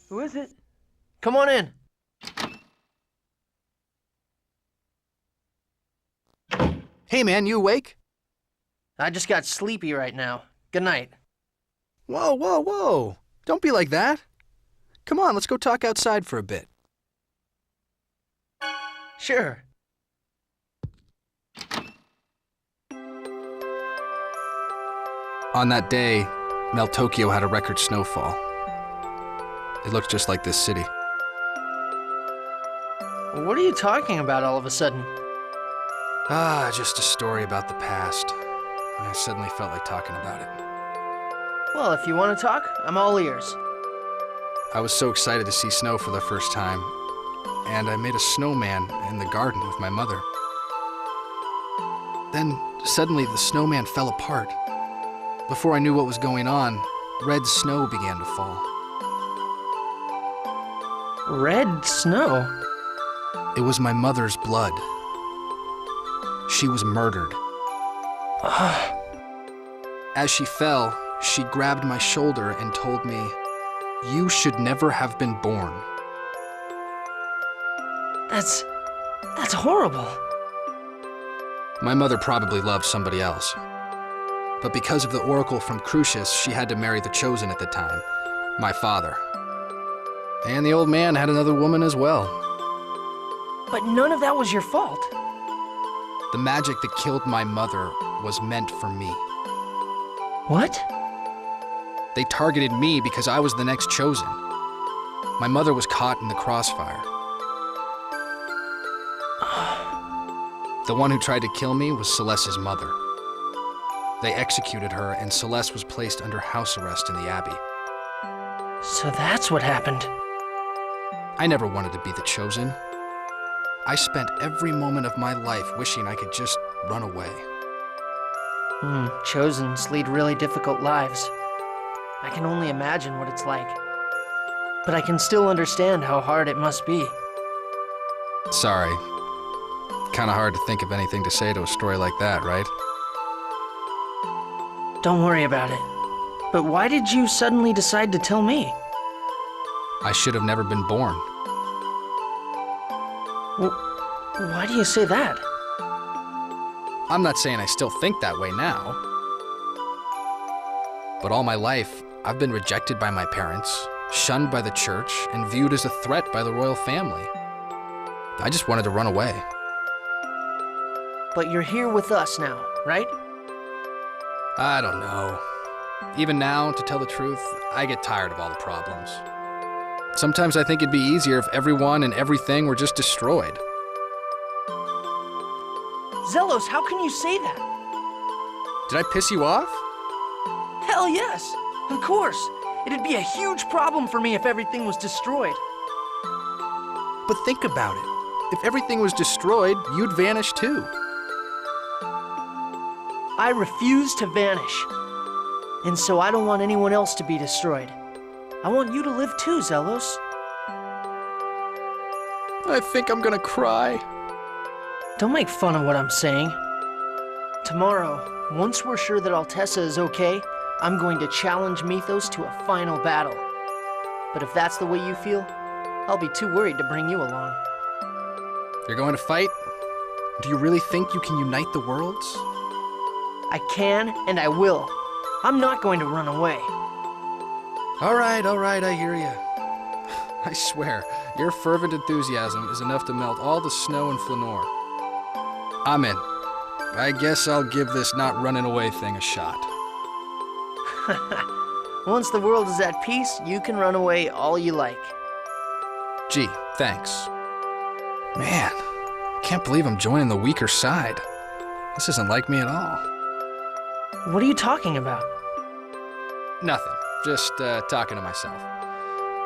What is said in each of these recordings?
Who is it? Come on in. Hey man, you awake? I just got sleepy right now. Good night. Whoa, whoa, whoa. Don't be like that. Come on, let's go talk outside for a bit. Sure. On that day, Tokyo had a record snowfall. It looked just like this city. What are you talking about all of a sudden? Just a story about the past. I suddenly felt like talking about it. Well, if you want to talk, I'm all ears. I was so excited to see snow for the first time, and I made a snowman in the garden with my mother. Then, suddenly, the snowman fell apart. Before I knew what was going on, red snow began to fall. Red snow? It was my mother's blood. She was murdered. As she fell, she grabbed my shoulder and told me, "You should never have been born." That's horrible. My mother probably loved somebody else. But because of the oracle from Crucius, she had to marry the Chosen at the time, my father. And the old man had another woman as well. But none of that was your fault. The magic that killed my mother was meant for me. What? They targeted me because I was the next Chosen. My mother was caught in the crossfire. The one who tried to kill me was Celeste's mother. They executed her, and Celeste was placed under house arrest in the Abbey. So that's what happened. I never wanted to be the Chosen. I spent every moment of my life wishing I could just run away. Chosens lead really difficult lives. I can only imagine what it's like. But I can still understand how hard it must be. Sorry. Kinda hard to think of anything to say to a story like that, right? Don't worry about it. But why did you suddenly decide to tell me? I should have never been born. Why do you say that? I'm not saying I still think that way now. But all my life, I've been rejected by my parents, shunned by the church, and viewed as a threat by the royal family. I just wanted to run away. But you're here with us now, right? I don't know. Even now, to tell the truth, I get tired of all the problems. Sometimes I think it'd be easier if everyone and everything were just destroyed. Zelos, how can you say that? Did I piss you off? Hell yes! Of course! It'd be a huge problem for me if everything was destroyed. But think about it. If everything was destroyed, you'd vanish too. I refuse to vanish. And so I don't want anyone else to be destroyed. I want you to live too, Zelos. I think I'm gonna cry. Don't make fun of what I'm saying. Tomorrow, once we're sure that Altessa is okay, I'm going to challenge Mythos to a final battle. But if that's the way you feel, I'll be too worried to bring you along. You're going to fight? Do you really think you can unite the worlds? I can, and I will. I'm not going to run away. All right, I hear you. I swear, your fervent enthusiasm is enough to melt all the snow in Flanoir. I'm in. I guess I'll give this not running away thing a shot. Once the world is at peace, you can run away all you like. Gee, thanks. Man, I can't believe I'm joining the weaker side. This isn't like me at all. What are you talking about? Nothing. Just talking to myself.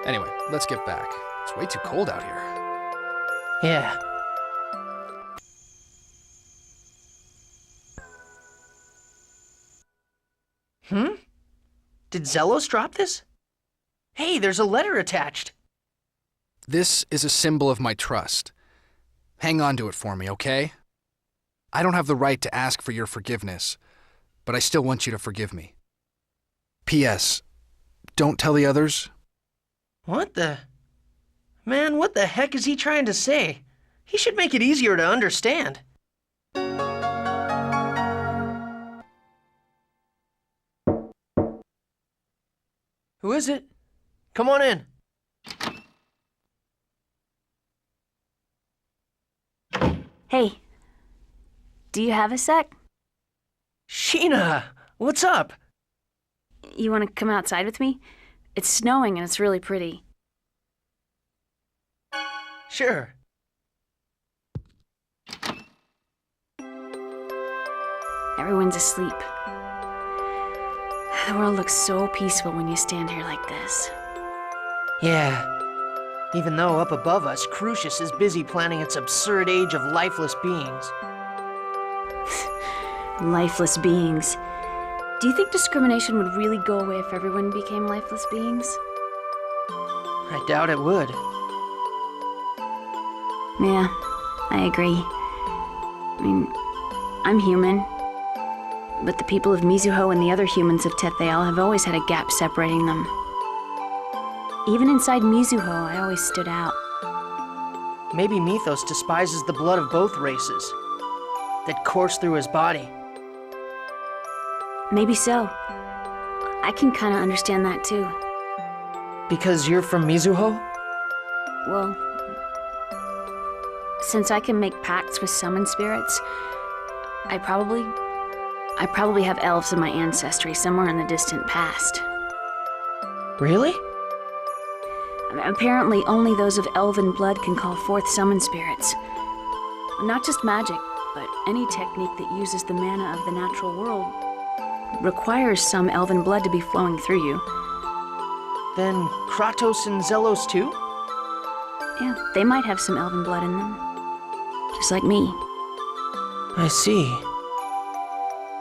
Anyway, let's get back. It's way too cold out here. Yeah. Did Zelos drop this? Hey, there's a letter attached. This is a symbol of my trust. Hang on to it for me, okay? I don't have the right to ask for your forgiveness, but I still want you to forgive me. P.S. Don't tell the others. What the... Man, what the heck is he trying to say? He should make it easier to understand. Who is it? Come on in. Hey, do you have a sec? Sheena, what's up? You want to come outside with me? It's snowing and it's really pretty. Sure. Everyone's asleep. The world looks so peaceful when you stand here like this. Yeah. Even though up above us, Crucius is busy planning its absurd age of lifeless beings. Lifeless beings. Do you think discrimination would really go away if everyone became lifeless beings? I doubt it would. Yeah, I agree. I mean, I'm human. But the people of Mizuho and the other humans of Tetheal have always had a gap separating them. Even inside Mizuho, I always stood out. Maybe Mythos despises the blood of both races that course through his body. Maybe so. I can kind of understand that too. Because you're from Mizuho? Well, since I can make pacts with summon spirits, I probably have elves in my ancestry somewhere in the distant past. Really? Apparently, only those of elven blood can call forth summon spirits. Not just magic, but any technique that uses the mana of the natural world requires some elven blood to be flowing through you. Then Kratos and Zelos too? Yeah, they might have some elven blood in them. Just like me. I see.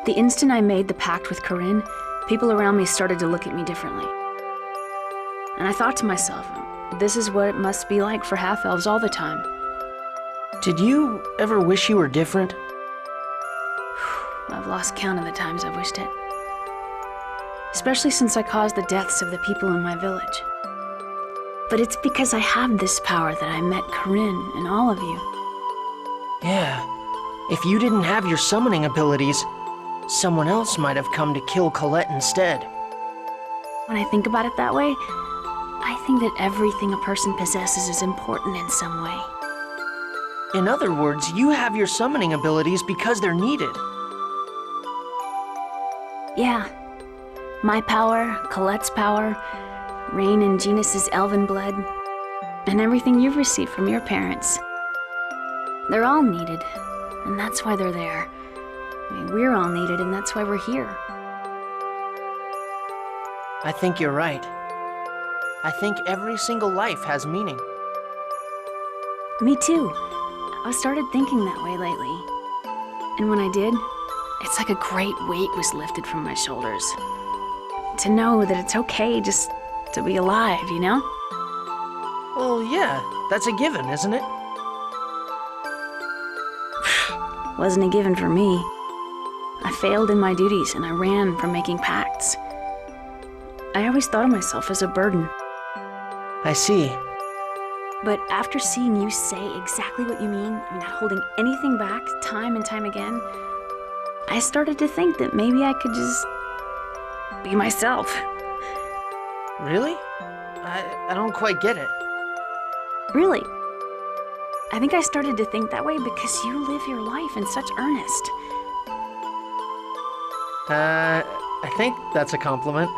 The instant I made the pact with Corinne, people around me started to look at me differently. And I thought to myself, this is what it must be like for half-elves all the time. Did you ever wish you were different? I've lost count of the times I've wished it. Especially since I caused the deaths of the people in my village. But it's because I have this power that I met Corinne and all of you. Yeah. If you didn't have your summoning abilities, someone else might have come to kill Colette instead. When I think about it that way, I think that everything a person possesses is important in some way. In other words, you have your summoning abilities because they're needed. Yeah. My power, Colette's power, Rain and Genus's elven blood, and everything you've received from your parents. They're all needed, and that's why they're there. I mean, we're all needed, and that's why we're here. I think you're right. I think every single life has meaning. Me too. I started thinking that way lately. And when I did, it's like a great weight was lifted from my shoulders. To know that it's okay just to be alive, you know? Well, yeah, that's a given, isn't it? Wasn't a given for me. I failed in my duties and I ran from making pacts. I always thought of myself as a burden. I see. But after seeing you say exactly what you mean, not holding anything back time and time again, I started to think that maybe I could just be myself. Really? I don't quite get it. Really. I think I started to think that way because you live your life in such earnest. I think that's a compliment.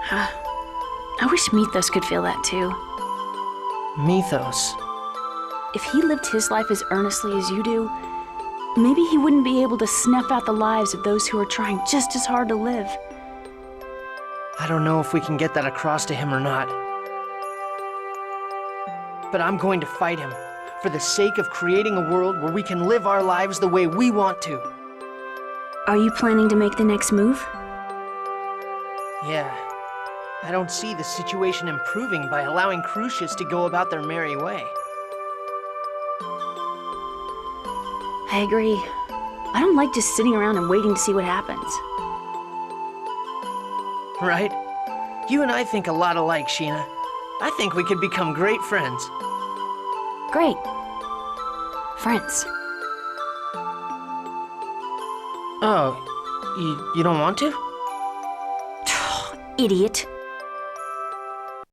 I wish Mythos could feel that too. Mythos. If he lived his life as earnestly as you do, maybe he wouldn't be able to snuff out the lives of those who are trying just as hard to live. I don't know if we can get that across to him or not. But I'm going to fight him, for the sake of creating a world where we can live our lives the way we want to. Are you planning to make the next move? Yeah. I don't see the situation improving by allowing Crucius to go about their merry way. I agree. I don't like just sitting around and waiting to see what happens. Right? You and I think a lot alike, Sheena. I think we could become great friends. Great. Friends. Oh, you don't want to? Idiot.